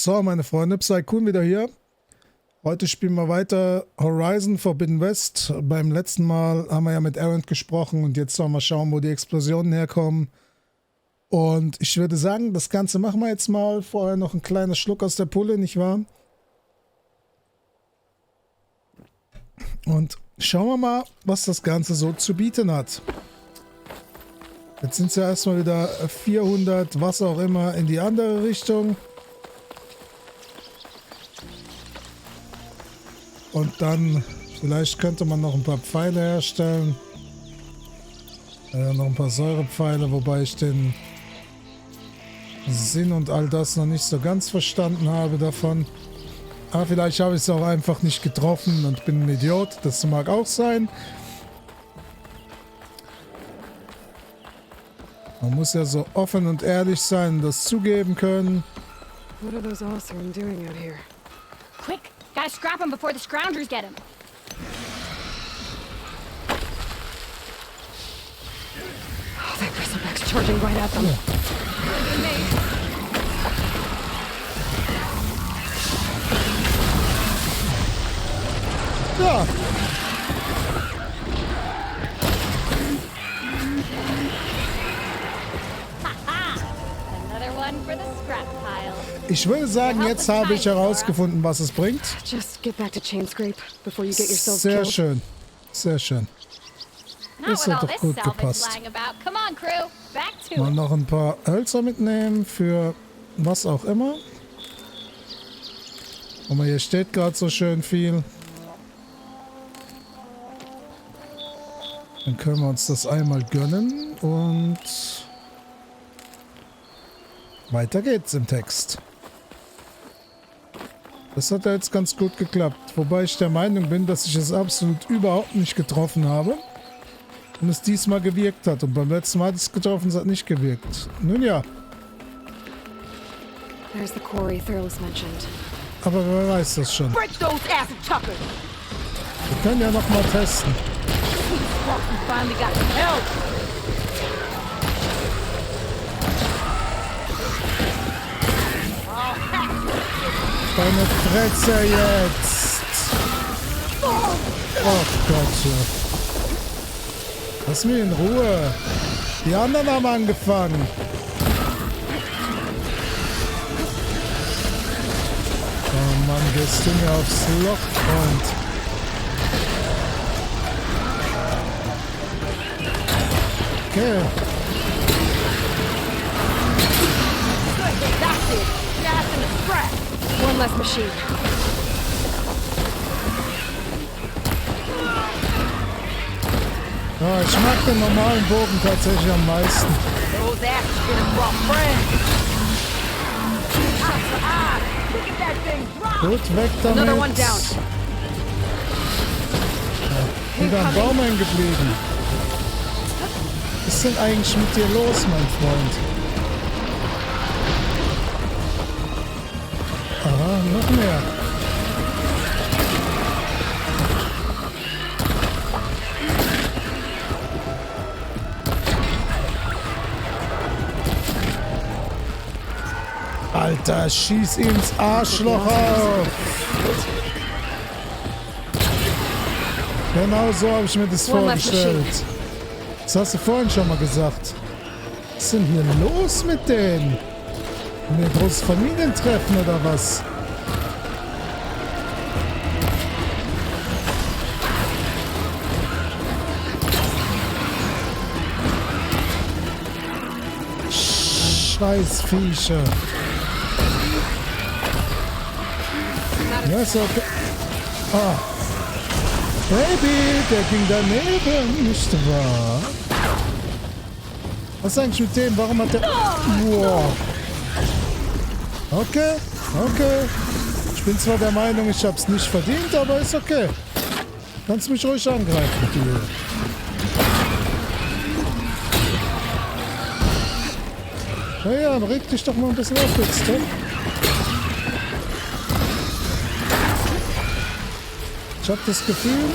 So, meine Freunde, Psycoon wieder hier. Heute spielen wir weiter Horizon Forbidden West. Beim letzten Mal haben wir ja mit Aaron gesprochen und jetzt sollen wir schauen, wo die Explosionen herkommen. Und ich würde sagen, das Ganze machen wir jetzt mal. Vorher noch ein kleiner Schluck aus der Pulle, nicht wahr? Und schauen wir mal, was das Ganze so zu bieten hat. Jetzt sind es ja erstmal wieder 400, was auch immer, in die andere Richtung. Und dann, vielleicht könnte man noch ein paar Pfeile herstellen. Noch ein paar Säurepfeile, wobei ich den Sinn und all das noch nicht so ganz verstanden habe davon. Aber vielleicht habe ich es auch einfach nicht getroffen und bin ein Idiot. Das mag auch sein. Man muss ja so offen und ehrlich sein und das zugeben können. What are those unserem doing out here? Quick! Gotta scrap him before the scroungers get him. Oh, that bristleback's charging right at them. Ja. Another one for the scrap pile. Ich würde sagen, jetzt habe ich herausgefunden, was es bringt. Just get back to chain scrape before you get yourselves Sehr killed. schön. Sehr schön. Das hat doch gut gepasst. Come on, crew. Back to Mal it. noch ein paar Hölzer mitnehmen für was auch immer. Aber hier steht gerade so schön viel. Dann können wir uns das einmal gönnen und weiter geht's im Text. Das hat ja jetzt ganz gut geklappt, wobei ich der Meinung bin, dass ich es absolut überhaupt nicht getroffen habe und es diesmal gewirkt hat. Und beim letzten Mal hat es getroffen, es hat nicht gewirkt. Nun ja, There's the quarry Thurles mentioned. aber wer weiß das schon. Break those ass tuckers. Wir können ja noch mal testen. We finally got some help. Deine Fresse jetzt! Oh Gott, ja. Lass mich in Ruhe. Die anderen haben angefangen. Oh Mann, gehst du mir aufs Loch, Freund. Okay. That's it. Gas in the scrap. One less machine. Ja, ich mag den normalen Bogen tatsächlich am meisten. Those asses gonna brought friends. Eye to eye. Look at that thing drop. Gut, weg damit. Another one down. Wieder am Baum hängen geblieben. Was ist denn eigentlich mit dir los, mein Freund? Aha, noch mehr. Alter, schieß ins Arschloch auf! Genau so habe ich mir das vorgestellt. Das hast du vorhin schon mal gesagt. Was ist denn hier los mit denen? Ein großes Familientreffen oder was? Scheiß Viecher. Ja, ist okay. Ah. Baby, der ging daneben, nicht wahr? Was ist eigentlich mit dem? Warum hat der... Wow. Okay, okay. Ich bin zwar der Meinung, ich hab's nicht verdient, aber ist okay. Kannst mich ruhig angreifen, du. Ja, reg dich doch mal ein bisschen auf jetzt, ne? Ich hab das Gefühl,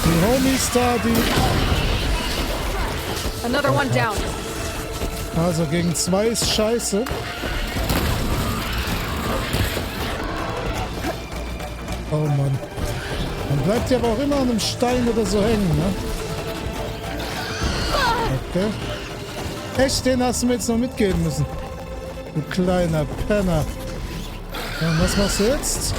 die Homies da, die... Another one down. Also gegen 2 ist scheiße. Oh Mann. Man bleibt ja aber auch immer an einem Stein oder so hängen, ne? Okay. Echt, den hast du mir jetzt noch mitgeben müssen. Du kleiner Penner. Ja, und was machst du jetzt?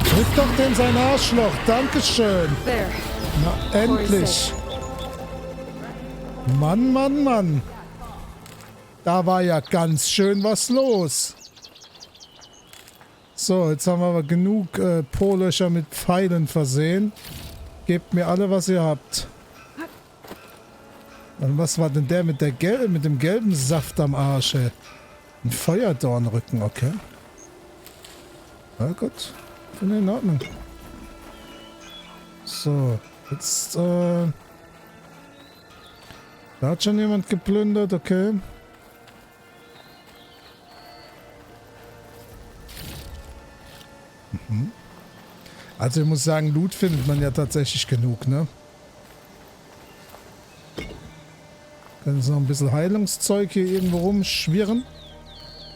Drück doch dem sein Arschloch. Dankeschön. There. Na, endlich. Mann, Mann, Mann. Da war ja ganz schön was los. So, jetzt haben wir aber genug Po-Löcher mit Pfeilen versehen. Gebt mir alle, was ihr habt. Und was war denn der mit dem gelben Saft am Arsch, ey? Ein Feuerdornrücken, okay. Na gut. Finde in Ordnung. So, jetzt, da hat schon jemand geplündert, okay. Also ich muss sagen, Loot findet man ja tatsächlich genug, ne? Kann jetzt noch ein bisschen Heilungszeug hier irgendwo rumschwirren.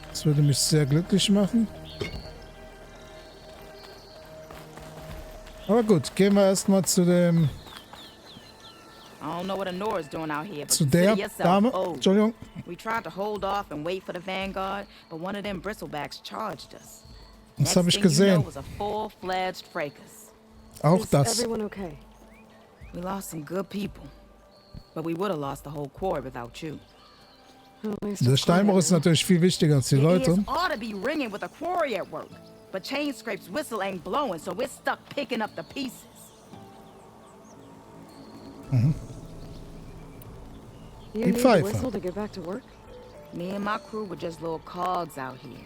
Das würde mich sehr glücklich machen. Aber gut, gehen wir erstmal zu dem... Zu der Dame. Entschuldigung. We tried to hold off and wait for the vanguard, but one of them bristlebacks charged us. Das habe ich gesehen. Auch das. Everyone okay? We lost some good people, but we would have lost the whole corps without you. Der Steinbruch ist natürlich viel wichtiger als die Leute. It ought to be ringing with a quarry at work, but Chainscrape's whistle ain't blowing, so we're stuck picking up the pieces. You need a whistle to get back to work? Me and my crew were just little cogs out here.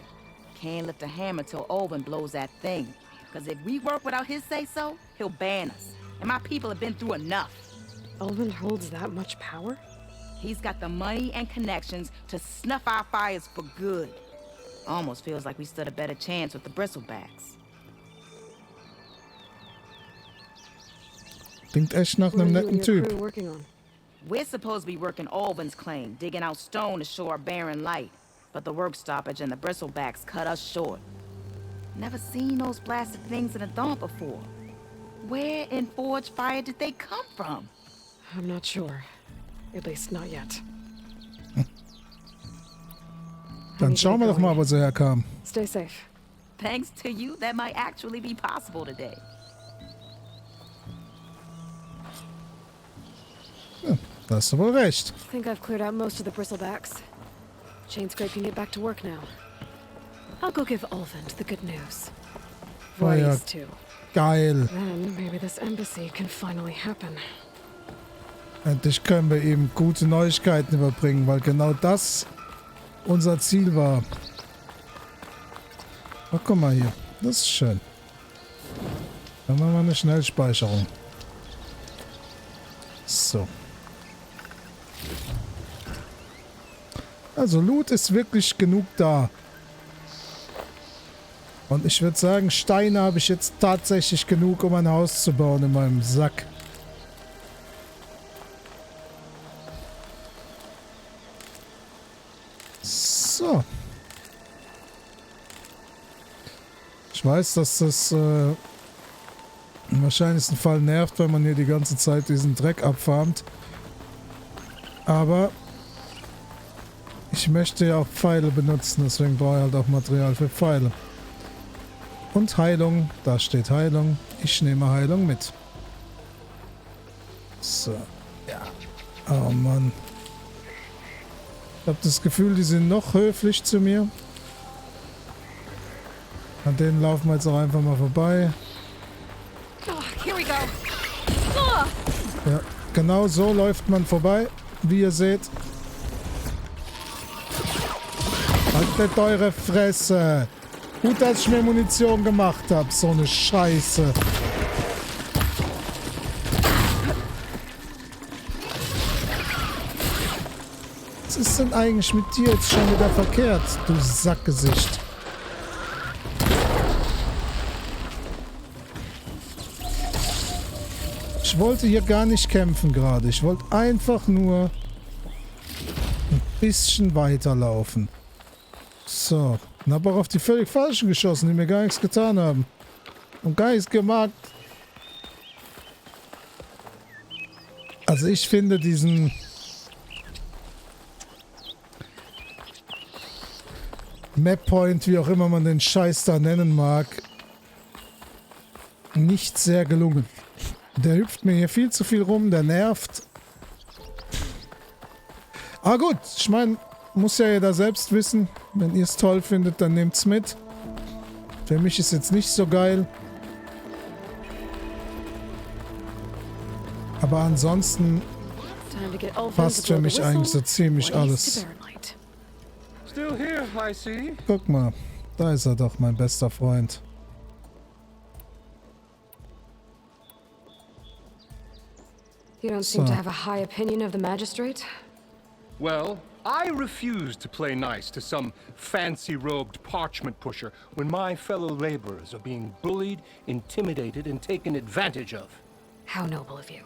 Can't lift a hammer till Olven blows that thing. Because if we work without his say-so, he'll ban us. And my people have been through enough. Olven holds that much power? He's got the money and connections to snuff our fires for good. Almost feels like we stood a better chance with the bristlebacks. Klingt echt nach einem netten Typ. We're supposed to be working Olven's claim, digging out stone to show our barren light. But the work stoppage and the bristlebacks cut us short. Never seen those blasted things in a dawn before. Where in Forge Fire did they come from? I'm not sure. At least not yet. Dann schauen wir doch mal, wo sie herkamen. Stay safe. Thanks to you, that might actually be possible today. Ja, da hast du wohl recht. I think I've cleared out most of the bristlebacks. Chainscrape can get back to work now. I'll go give Olvend the good news. Oh ja, Voice too. geil. Then maybe this embassy can finally happen. Endlich können wir ihm gute Neuigkeiten überbringen, weil genau das unser Ziel war. Ach, guck mal hier. Das ist schön. Dann machen wir eine Schnellspeicherung. So. Also Loot ist wirklich genug da. Und ich würde sagen, Steine habe ich jetzt tatsächlich genug, um ein Haus zu bauen in meinem Sack. So. Ich weiß, dass das im wahrscheinlichsten Fall nervt, wenn man hier die ganze Zeit diesen Dreck abfarmt. Aber ich möchte ja auch Pfeile benutzen, deswegen brauche ich halt auch Material für Pfeile. Und Heilung, da steht Heilung. Ich nehme Heilung mit. So, ja. Oh Mann. Ich habe das Gefühl, die sind noch höflich zu mir. An denen laufen wir jetzt auch einfach mal vorbei. Here we go. Ja, genau so läuft man vorbei, wie ihr seht. Haltet eure Fresse. Gut, dass ich mir Munition gemacht habe. So eine Scheiße. Was ist denn eigentlich mit dir jetzt schon wieder verkehrt, du Sackgesicht? Ich wollte hier gar nicht kämpfen gerade. Ich wollte einfach nur ein bisschen weiterlaufen. So. Und habe auch auf die völlig Falschen geschossen, die mir gar nichts getan haben. Und gar nichts gemacht. Also ich finde diesen Mappoint, wie auch immer man den Scheiß da nennen mag, nicht sehr gelungen. Der hüpft mir hier viel zu viel rum, der nervt. Ah gut, ich meine, muss ja jeder selbst wissen. Wenn ihr es toll findet, dann nehmt's mit. Für mich ist jetzt nicht so geil. Aber ansonsten passt für mich eigentlich so ziemlich alles. Still here, I see. Guck mal, da ist er doch, mein bester Freund. You don't seem to have a high opinion of the magistrate? Well, I refuse to play nice to some fancy-robed parchment pusher when my fellow laborers are being bullied, intimidated, and taken advantage of. How noble of you.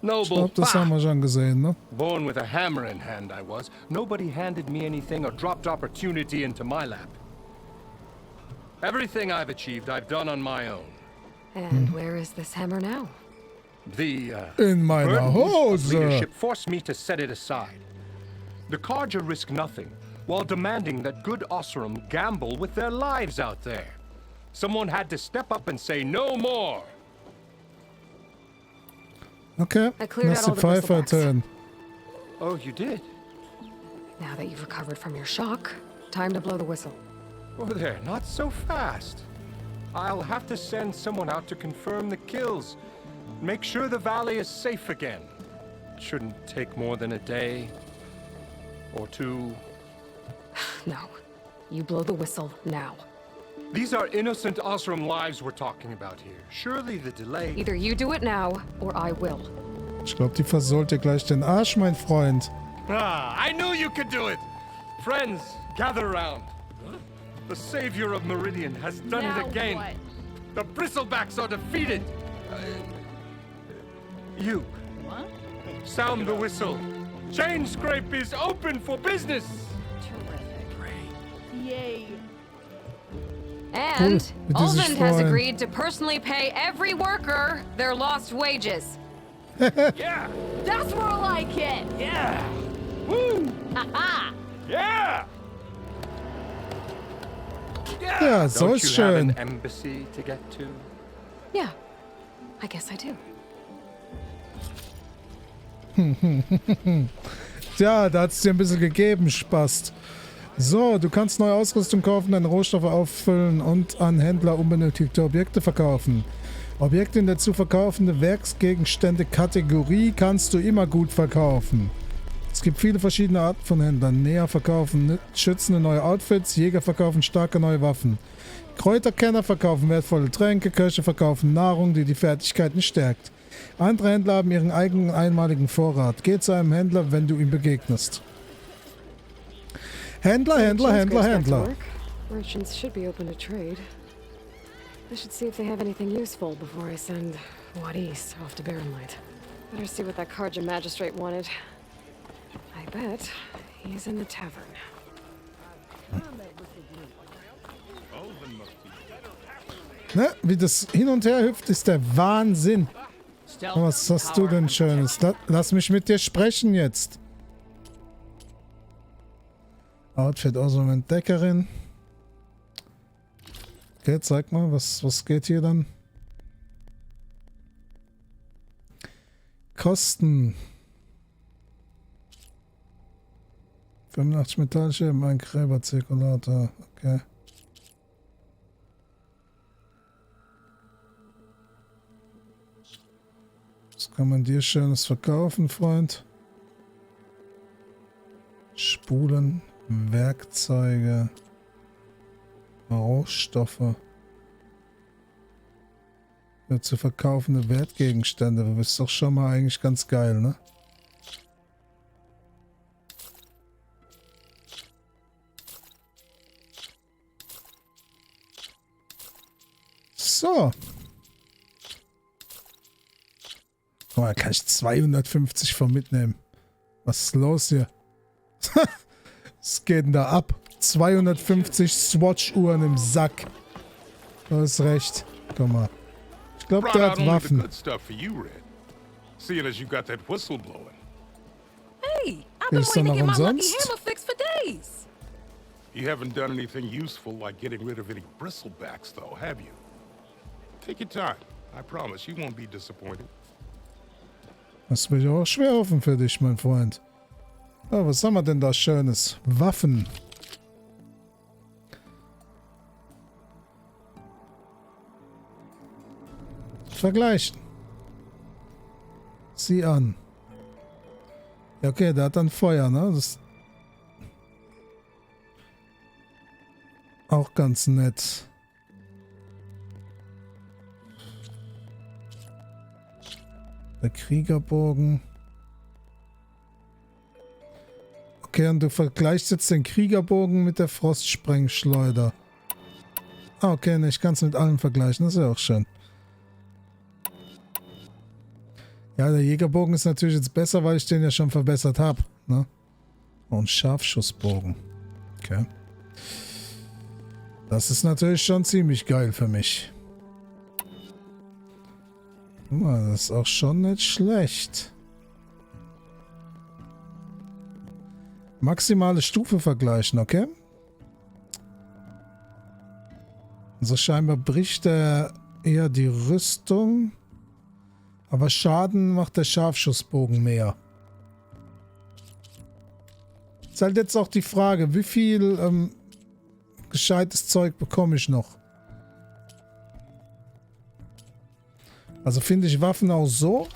Ich Noble. glaube, das haben wir schon gesehen, ne? Born with a hammer in hand, I was. Nobody handed me anything or dropped opportunity into my lap. Everything I've achieved, I've done on my own. And where is this hammer now? The In meiner burdens of Hose. leadership forced me to set it aside. The Carja risk nothing, while demanding that good Osram gamble with their lives out there. Someone had to step up and say no more. Okay, I cleared lass out die all the Pfeife bristlebacks. ertönen. Oh, you did? Now that you've recovered from your shock, time to blow the whistle. Oh, there, not so fast. I'll have to send someone out to confirm the kills. Make sure the valley is safe again. It shouldn't take more than a day. Or two. No. You blow the whistle now. These are innocent Osram lives we're talking about here. Surely the delay... Either you do it now, or I will. Ich glaube, die versohlt dir gleich den Arsch, mein Freund. Ah, I knew you could do it! Friends, gather around. The savior of Meridian has done it again. What? The bristlebacks are defeated. You. What? Sound the whistle. Chain Scrape is open for business. Terrific. Yay. And wie die sich Olvend has freuen. agreed to personally pay every worker their lost wages. Yeah. That's more like it. Yeah. Woo. Haha. Yeah. Ja, so Don't ist you have schön. an embassy to get to? Yeah, I guess I do. Ja, da hat es dir ein bisschen gegeben, Spast. So, du kannst neue Ausrüstung kaufen, deine Rohstoffe auffüllen und an Händler unbenötigte Objekte verkaufen. Objekte in der zu verkaufende Werksgegenstände-Kategorie kannst du immer gut verkaufen. Es gibt viele verschiedene Arten von Händlern. Näher verkaufen schützende neue Outfits, Jäger verkaufen starke neue Waffen. Kräuterkenner verkaufen wertvolle Tränke, Köche verkaufen Nahrung, die die Fertigkeiten stärkt. Andere Händler haben ihren eigenen einmaligen Vorrat. Geh zu einem Händler, wenn du ihm begegnest. Händler, Händler, Händler, Händler. Merchants should be open to trade. I should see if they have anything useful before I send Wadis off to Barrenlight. Better see what that Karja magistrate wanted. I bet he's in the tavern. Ne? Wie das hin und her hüpft, ist der Wahnsinn. Was hast du denn Schönes? Lass mich mit dir sprechen jetzt. Outfit außerdem Entdeckerin. Okay, zeig mal, was geht hier dann? Kosten. 85 Metallscheiben, ein Gräberzirkulator. Okay. Was kann man dir Schönes verkaufen, Freund? Spulen, Werkzeuge, Rohstoffe. Ja, zu verkaufende Wertgegenstände. Das ist doch schon mal eigentlich ganz geil, ne? So. Oh, da kann ich 250 von mitnehmen. Was ist los hier? Was geht denn da ab? 250 Swatch-Uhren im Sack. Du hast recht. Guck mal. Ich glaube, der hat Waffen. Seeing as you got that whistle blowing. Hey, I've been Ist da waiting to noch get my lucky umsonst? hammer fixed for days. You haven't done anything useful like getting rid of any bristlebacks, though, have you? Take your time. I promise you won't be disappointed. Das will ich auch schwer hoffen für dich, mein Freund. Ja, was haben wir denn da Schönes? Waffen. Vergleichen. Sieh an. Ja, okay, der hat dann Feuer, ne? Das ist auch ganz nett. Der Kriegerbogen. Okay, und du vergleichst jetzt den Kriegerbogen mit der Frostsprengschleuder. Ah, okay, ne, ich kann es mit allem vergleichen. Das ist ja auch schön. Ja, der Jägerbogen ist natürlich jetzt besser, weil ich den ja schon verbessert habe. Ne? Und Scharfschutzbogen. Okay. Das ist natürlich schon ziemlich geil für mich. Guck mal, das ist auch schon nicht schlecht. Maximale Stufe vergleichen, okay? Also scheinbar bricht er eher die Rüstung. Aber Schaden macht der Scharfschutzbogen mehr. Ist halt jetzt auch die Frage, wie viel gescheites Zeug bekomme ich noch? Also finde ich Waffen auch so?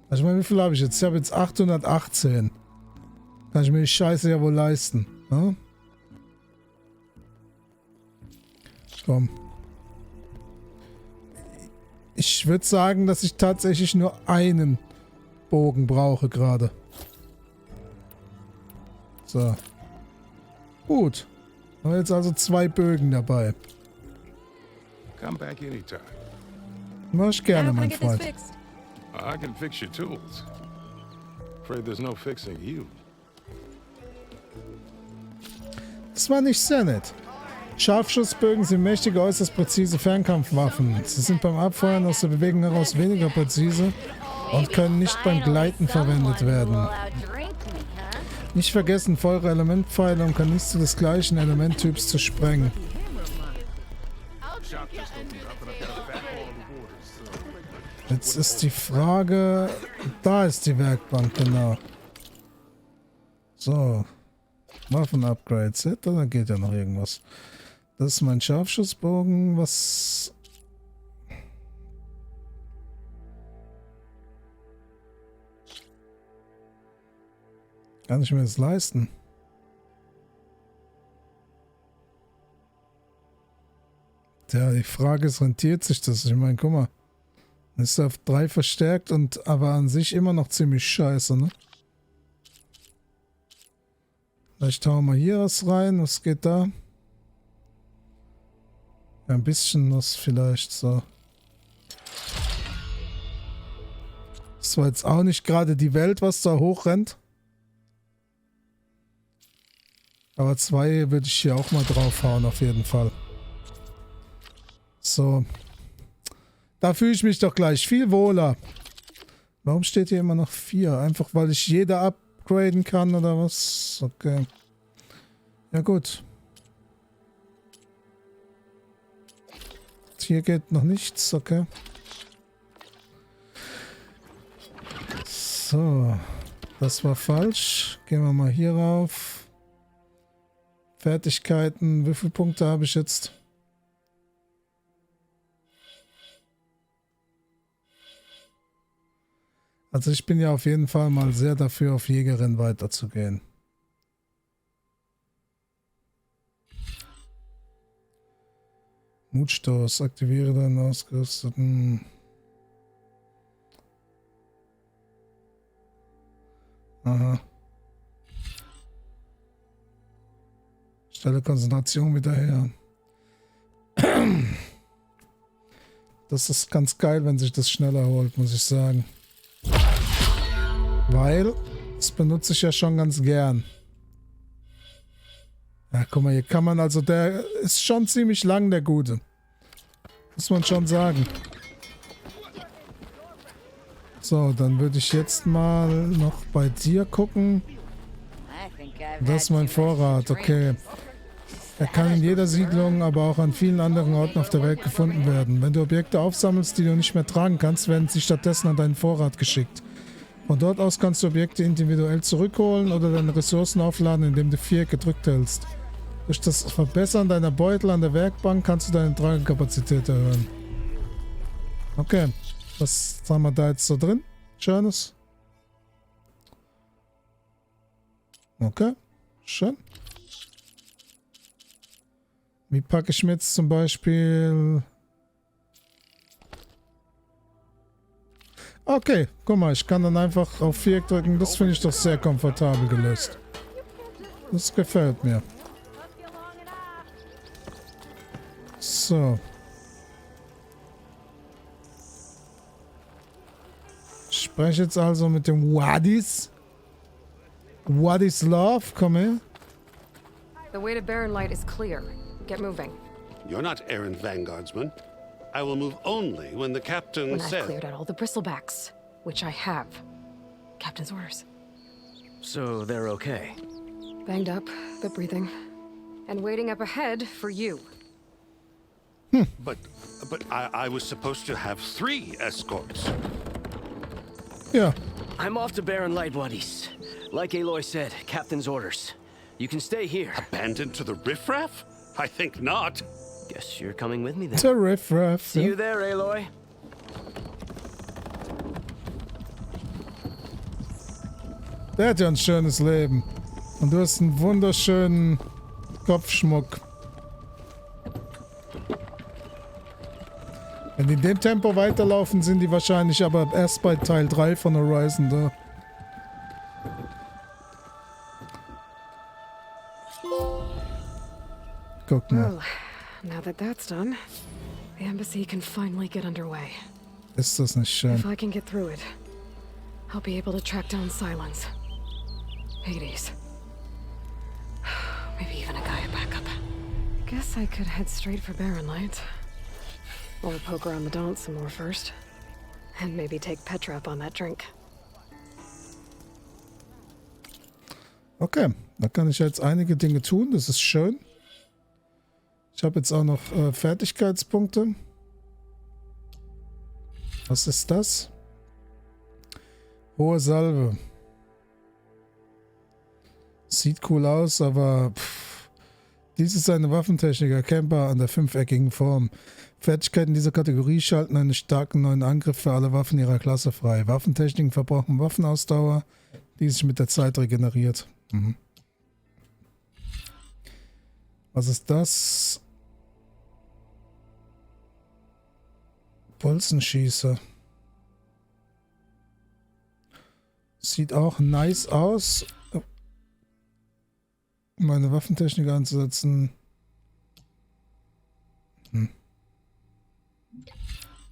Also ich meine, wie viel habe ich jetzt? Ich habe jetzt 818. Kann ich mir die Scheiße ja wohl leisten. Ne? Komm. Ich würde sagen, dass ich tatsächlich nur einen Bogen brauche gerade. So. Gut. Haben wir jetzt also 2 Bögen dabei. Come back anytime. Mach ich gerne, How can I mein get this Freund. fixed? I can fix your tools. Afraid there's no fixing you. Das war nicht sehr nett. Scharfschutzbögen sind mächtige, äußerst präzise Fernkampfwaffen. Sie sind beim Abfeuern aus der Bewegung heraus weniger präzise und können nicht beim Gleiten verwendet werden. Nicht vergessen, Feuer Elementpfeile und Kanister des gleichen Elementtyps zu sprengen. Jetzt ist die Frage... Da ist die Werkbank, genau. So. Waffen-Upgrades. Da geht ja noch irgendwas. Das ist mein Scharfschutzbogen. Was... Kann ich mir das leisten? Tja, die Frage ist, rentiert sich das? Ich meine, guck mal. Ist auf 3 verstärkt und aber an sich immer noch ziemlich scheiße, ne? Vielleicht hauen wir hier was rein. Was geht da? Ja, ein bisschen was vielleicht so. Das war jetzt auch nicht gerade die Welt, was da hochrennt. Aber 2 würde ich hier auch mal draufhauen, auf jeden Fall. So. Da fühle ich mich doch gleich viel wohler. Warum steht hier immer noch 4? Einfach weil ich jede upgraden kann oder was? Okay. Ja gut. Hier geht noch nichts, okay. So. Das war falsch. Gehen wir mal hier rauf. Fertigkeiten. Wie viele Punkte habe ich jetzt? Also ich bin ja auf jeden Fall mal sehr dafür, auf Jägerin weiterzugehen. Mutstoß. Aktiviere deinen ausgerüsteten... Aha. Stelle Konzentration wieder her. Das ist ganz geil, wenn sich das schneller holt, muss ich sagen. Weil, das benutze ich ja schon ganz gern. Ja, guck mal, hier kann man also, der ist schon ziemlich lang, der Gute. Muss man schon sagen. So, dann würde ich jetzt mal noch bei dir gucken. Das ist mein Vorrat, okay. Er kann in jeder Siedlung, aber auch an vielen anderen Orten auf der Welt gefunden werden. Wenn du Objekte aufsammelst, die du nicht mehr tragen kannst, werden sie stattdessen an deinen Vorrat geschickt. Von dort aus kannst du Objekte individuell zurückholen oder deine Ressourcen aufladen, indem du Viereck gedrückt hältst. Durch das Verbessern deiner Beutel an der Werkbank kannst du deine Tragekapazität erhöhen. Okay, was haben wir da jetzt so drin? Schönes. Okay, schön. Wie packe ich mir jetzt zum Beispiel... Okay, guck mal, ich kann dann einfach auf Viereck drücken. Das finde ich doch sehr komfortabel gelöst. Das gefällt mir. So. Ich spreche jetzt also mit dem Wadis. Wadis Love, komm her. The way to Barren Light is clear. Get moving. You're not errant vanguardsman. I will move only when the captain When I've says... cleared out all the bristlebacks, which I have. Captain's orders. So they're okay. Banged up, but breathing. And waiting up ahead for you. But I was supposed to have 3 escorts. Ja. I'm off to Barren Light, Wadis. Like Aloy said, Captain's orders. You can stay here. Abandoned to the riffraff? I think not. Guess you're coming with me then. Der Riff-Raff. See you there, Aloy. Der hat ja ein schönes Leben. Und du hast einen wunderschönen Kopfschmuck. Wenn die in dem Tempo weiterlaufen, sind die wahrscheinlich aber erst bei Teil 3 von Horizon da. Guck mal. Well, now that that's done, the embassy can finally get underway. Ist das nicht schön? If I can get through it, I'll be able to track down Silence. Hades. Maybe even a Gaia backup. Guess I could head straight for Barren Light. Or poke around the Daunt some more first. And maybe take Petra up on that drink. Okay, da kann ich jetzt einige Dinge tun, das ist schön. Ich habe jetzt auch noch Fertigkeitspunkte. Was ist das? Hohe Salve. Sieht cool aus, aber dies ist eine Waffentechnik, erkennbar an der 5-eckigen Form. Fertigkeiten dieser Kategorie schalten einen starken neuen Angriff für alle Waffen ihrer Klasse frei. Waffentechniken verbrauchen Waffenausdauer, die sich mit der Zeit regeneriert. Was ist das? Bolzenschießer. Sieht auch nice aus. Meine Waffentechnik einzusetzen.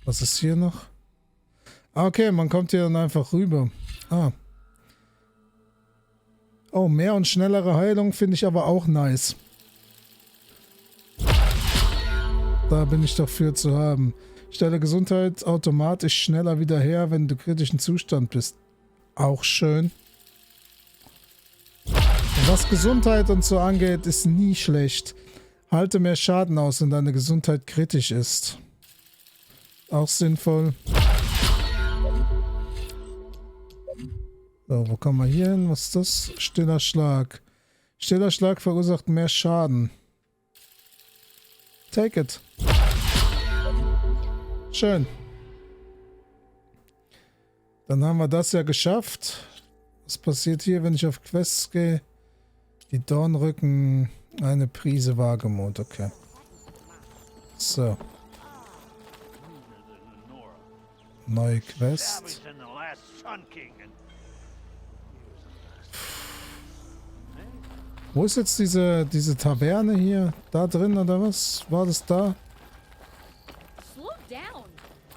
Was ist hier noch? Ah, okay, man kommt hier dann einfach rüber. Ah. Oh, mehr und schnellere Heilung finde ich aber auch nice. Da bin ich doch für zu haben. Stelle Gesundheit automatisch schneller wieder her, wenn du kritischen Zustand bist. Auch schön. Was Gesundheit und so angeht, ist nie schlecht. Halte mehr Schaden aus, wenn deine Gesundheit kritisch ist. Auch sinnvoll. So, wo kommen wir hier hin? Was ist das? Stiller Schlag. Stiller Schlag verursacht mehr Schaden. Take it. Schön. Dann haben wir das ja geschafft. Was passiert hier, wenn ich auf Quests gehe? Die Dornrücken, eine Prise Wagemut, okay. So. Neue Quest. Wo ist jetzt diese Taverne hier? Da drin oder was? War das da?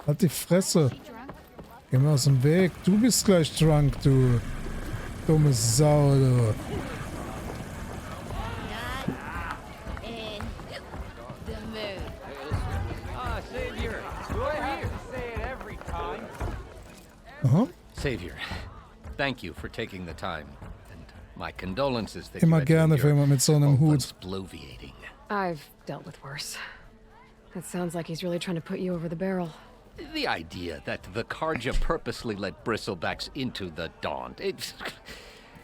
Halt die Fresse. Geh mal aus dem Weg. Du bist gleich drunk, du dumme Sau, du. In the mood. Savior. Do I hear you say it every time? Aha. Savior, thank you for taking the time. And my condolences that Immer you had to gerne für endure jemand mit so einem Hut. Owen's bloviating. I've dealt with worse. It sounds like he's really trying to put you over the barrel. The idea that the Karja purposely let bristlebacks into the Daunt,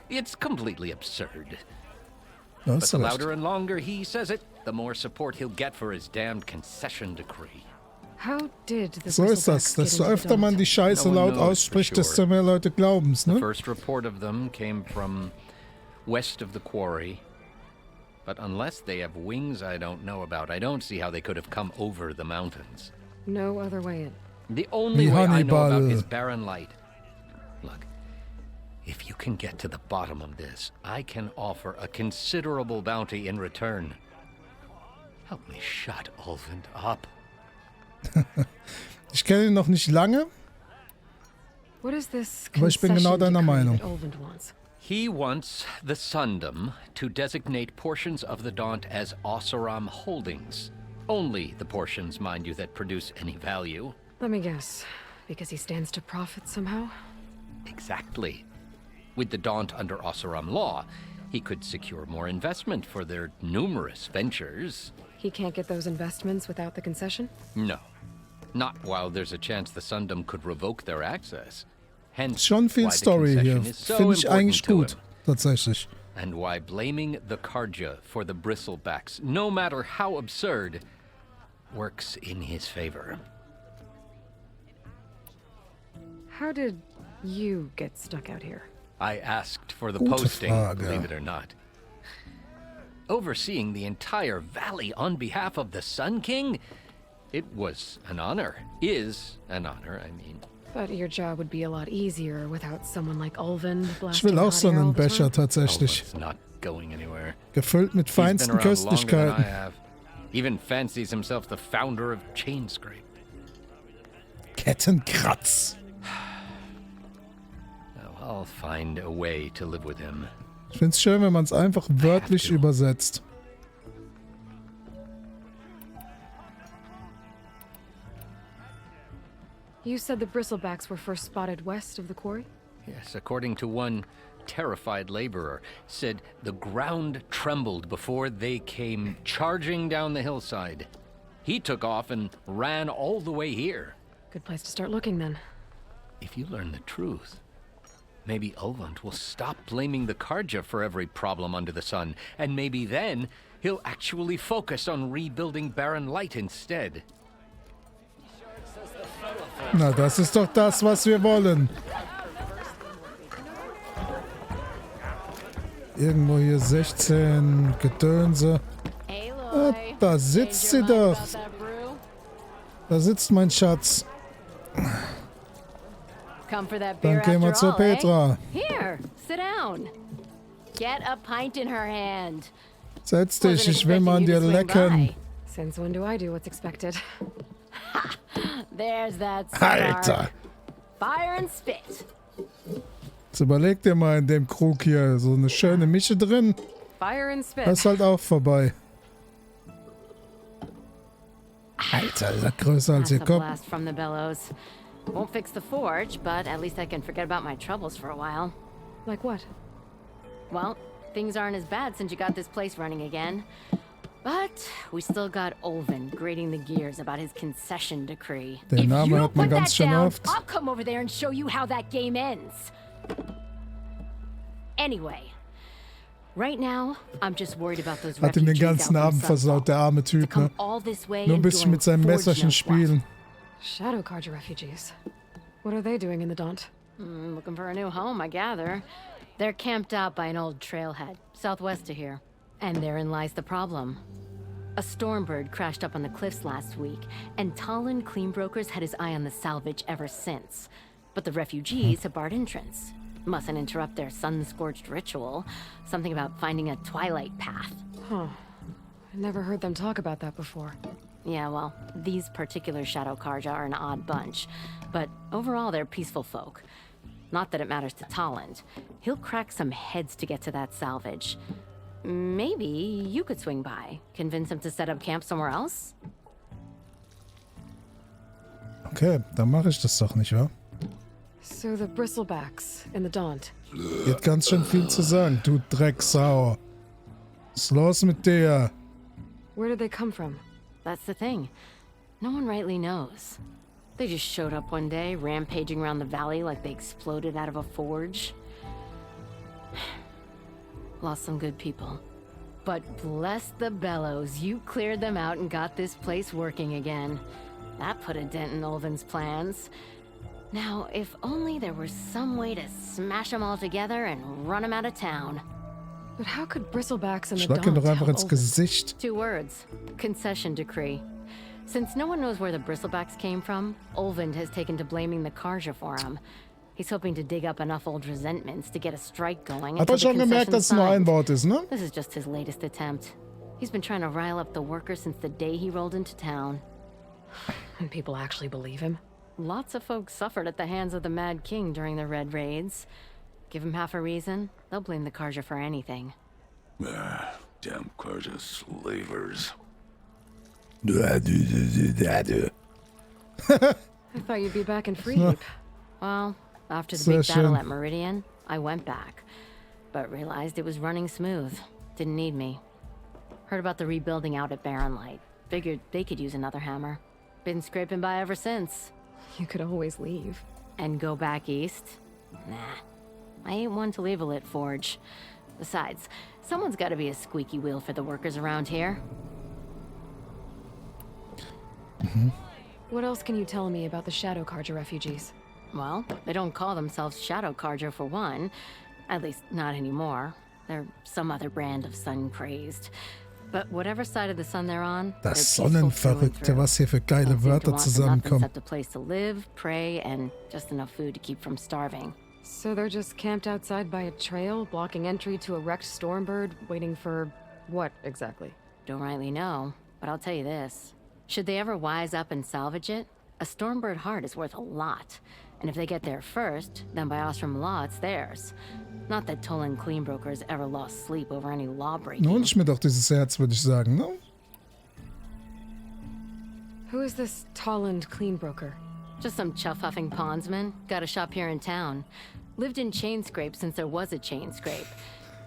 it's completely absurd. Da But hast the du louder recht. and longer he says it, the more support he'll get for his damned concession decree. How did the So ist das. Bristlebacks get Desto into the öfter man Daunt? die Scheiße No one laut knows for ausspricht, sure. desto mehr Leute glauben's, The ne? first report of them came from west of the quarry. But unless they have wings I don't know about, I don't see how they could have come over the mountains. No other way in. The only Wie way I know about Hannibal. is barren light. Look, if you can get to the bottom of this, I can offer a considerable bounty in return. Help me shut Ulvund up. Ich kenne ihn noch nicht lange. What is this Aber ich bin genau deiner concession Meinung. decree that Ulvund wants? He wants the Sundom to designate portions of the Daunt as Osseram holdings. Only the portions, mind you, that produce any value. Let me guess. Because he stands to profit somehow? Exactly. With the Daunt under Osseram law, he could secure more investment for their numerous ventures. He can't get those investments without the concession? No. Not while there's a chance the Sundom could revoke their access. Hence, Schon viel why the Story hier. concession is so Finde ich important eigentlich to gut. him. Tatsächlich. And why blaming the Karja for the bristlebacks, no matter how absurd, works in his favor. How did you get stuck out here? I asked for the Gute posting, Frage. believe it or not. Overseeing the entire valley on behalf of the Sun King? It was an honor. Is an honor, I mean. But your job would be a lot easier without someone like Ulvund Ich blasting will auch hot so air all einen the Becher time. tatsächlich. Ulvund's not going anywhere. Gefüllt mit He's been feinsten around longer than I Köstlichkeiten. have. Even fancies himself the founder of Chainscrape. Kettenkratz. Now, I'll find a way to live with him. Ich find's schön, wenn man es einfach wörtlich to. übersetzt. You said the bristlebacks were first spotted west of the quarry? Yes, according to one terrified laborer, said the ground trembled before they came charging down the hillside. He took off and ran all the way here. Good place to start looking then. If you learn the truth, maybe Ulvund will stop blaming the Karja for every problem under the sun, and maybe then he'll actually focus on rebuilding Barren Light instead. Na, das ist doch das, was wir wollen. Irgendwo hier 16 Gedönse. Aloy. Da sitzt sie Change your mind doch. about that brew? Da sitzt mein Schatz. Come for that beer Dann gehen wir after zu all, eh? Petra. Here, sit down. Get a pint in her hand. Setz dich, Wasn't ich will mal an expecting you dir to swing lecken. by. Since when do I do what's expected? There's that spark. Alter. Fire and spit. Jetzt überleg dir mal in dem Krug hier so eine schöne Mische drin. Fire and spit. Das ist halt auch vorbei. Alter, ist er größer als That's ihr a Kopf. blast from the bellows. Won't fix the forge, but at least I can forget about my troubles for a while. Like what? Well, things aren't as bad since you got this place running again. But we still got Ulvund grating the gears about his concession decree. Den If Namen you hört man put ganz that schön down, oft. I'll come over there and show you how that game ends. Anyway, right now, I'm just worried about those Hat ihm den refugees ganzen out from Abend versaut, der arme To Typ, come ne? all this way Nur ein and bisschen doing mit seinem forge Messerchen knows what. spielen. Shadow Karja refugees. What are they doing in the Daunt? Looking for a new home, I gather. They're camped out by an old trailhead, southwest of here. And therein lies the problem. A stormbird crashed up on the cliffs last week, and Talon Cleanbrokers had his eye on the salvage ever since. But the refugees have barred entrance. Mustn't interrupt their sun-scorched ritual. Something about finding a twilight path. Huh. I never heard them talk about that before. Yeah, well, these particular Shadow Karja are an odd bunch, but overall they're peaceful folk. Not that it matters to Tolland. He'll crack some heads to get to that salvage. Maybe you could swing by, convince him to set up camp somewhere else? Okay, dann mache ich das doch, nicht wahr? So the bristlebacks in the Daunt. Ihr habt ganz schön viel zu sagen, du Drecksau. Was ist los mit dir? Where did they come from? That's the thing. No one rightly knows. They just showed up one day, rampaging around the valley like they exploded out of a forge. Lost some good people. But bless the bellows, you cleared them out and got this place working again. That put a dent in Ulvin's plans. Now, if only there were some way to smash them all together and run them out of town. But how could bristlebacks in the Schlag ihn Daunt doch einfach help ins Ulvin? Gesicht. 2 words. Concession decree. Since no one knows where the bristlebacks came from, Ulvind has taken to blaming the Karja for them. He's hoping to dig up enough old resentments to get a strike going. Hat until er schon the gemerkt, dass es nur ein concession's Wort ist, ne? signed. This is just his latest attempt. He's been trying to rile up the workers since the day he rolled into town. And people actually believe him? Lots of folks suffered at the hands of the Mad King during the Red Raids. Give him half a reason, they'll blame the Karja for anything. Damn Karja slavers. I thought you'd be back in Freeheap. Well, after the Sehr big battle schön. at Meridian, I went back, but realized it was running smooth. Didn't need me. Heard about the rebuilding out at Barren Light. Figured they could use another hammer. Been scraping by ever since. You could always leave. And go back east? Nah. I ain't one to leave a lit forge. Besides, someone's gotta be a squeaky wheel for the workers around here. What else can you tell me about the Shadow Karja refugees? Well, they don't call themselves Shadow Karja for one. At least, not anymore. They're some other brand of sun-crazed. But whatever side of the sun they're on, they're Das peaceful through and Sonnenverrückte, through. was hier für geile Don't seem to Wörter want for nothing zusammenkommen. except a place to live, pray, and just enough food to keep from starving. So they're just camped outside by a trail, blocking entry to a wrecked Stormbird, waiting for what exactly? Don't rightly know, but I'll tell you this. Should they ever wise up and salvage it, a Stormbird heart is worth a lot. And if they get there first, then by Ostrom law, it's theirs. Not that Tolan Cleanbrokers ever lost sleep over any law breaking. Nun ich mir doch dieses Herz, würde ich sagen, ne? Who is this Tolland Cleanbroker? Just some chuff-huffing pondsman. Got a shop here in town. Lived in Chainscrape since there was a Chainscrape.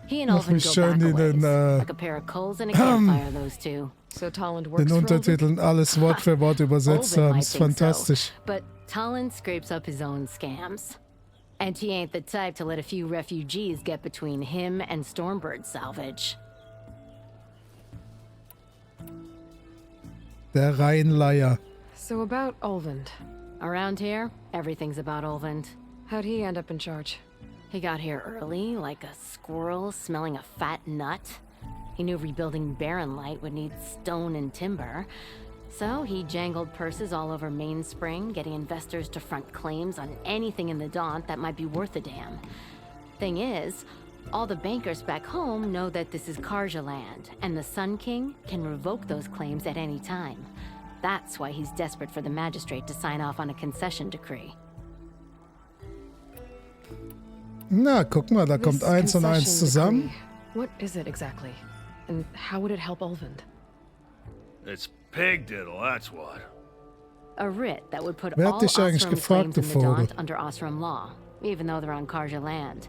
He and Mach Ulvin mich go schön back a in ways. den, Like a pair of coals and a campfire, those two. So Tolland works den for Ulvin? Untertiteln alles Wort für Wort übersetzt Ulvin haben. might Ist think fantastisch. so, but Tolland scrapes up his own scams. And he ain't the type to let a few refugees get between him and Stormbird salvage. Der Rheinleier. So about Ulvin. Around here, everything's about Ulvind. How'd he end up in charge? He got here early, like a squirrel smelling a fat nut. He knew rebuilding Barren Light would need stone and timber. So he jangled purses all over Mainspring, getting investors to front claims on anything in the Daunt that might be worth a damn. Thing is, all the bankers back home know that this is Karja land, and the Sun King can revoke those claims at any time. That's why he's desperate for the magistrate to sign off on a concession decree. Na, guck mal, da kommt This 1 und 1 concession zusammen. decree, what is it exactly? And how would it help Ulvin? It's pig diddle, that's what. A writ that would put Wer hat all dich eigentlich Osram gefragt, claims du in the Vogel? Daunt under Osram law, even though they're on Karja land.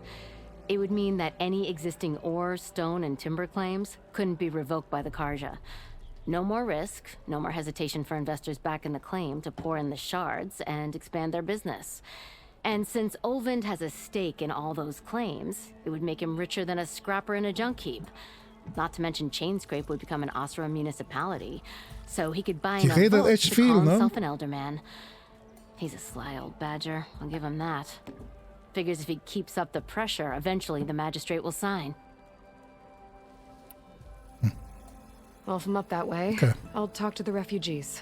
It would mean that any existing ore, stone, and timber claims couldn't be revoked by the Karja. No more risk, no more hesitation for investors back in the claim to pour in the shards and expand their business. And since Ulvind has a stake in all those claims, it would make him richer than a scrapper in a junk heap. Not to mention Chainscrape would become an Osram municipality, so he could buy Die enough redet votes echt to viel, call ne? himself an elderman. He's a sly old badger, I'll give him that. Figures if he keeps up the pressure, eventually the magistrate will sign. Well, if I'm up that way, Okay. I'll talk to the refugees.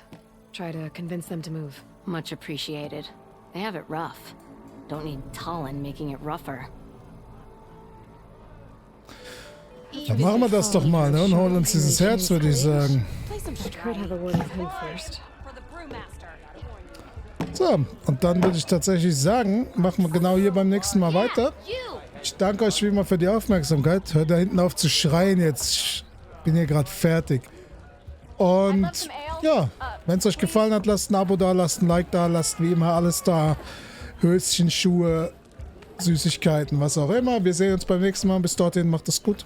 Try to convince them to move. Much appreciated. They have it rough. Don't need Tolland making it rougher. Dann machen wir das doch mal, ne? Und holen uns dieses Herz, würde ich sagen. Play some Could have a word with him first. So, und dann würde ich tatsächlich sagen, machen wir genau hier beim nächsten Mal weiter. Ich danke euch wie immer für die Aufmerksamkeit. Hört da hinten auf zu schreien jetzt. Ich bin hier gerade fertig. Und ja, wenn es euch gefallen hat, lasst ein Abo da, lasst ein Like da, lasst wie immer alles da. Höschen, Schuhe, Süßigkeiten, was auch immer. Wir sehen uns beim nächsten Mal. Bis dorthin, macht es gut.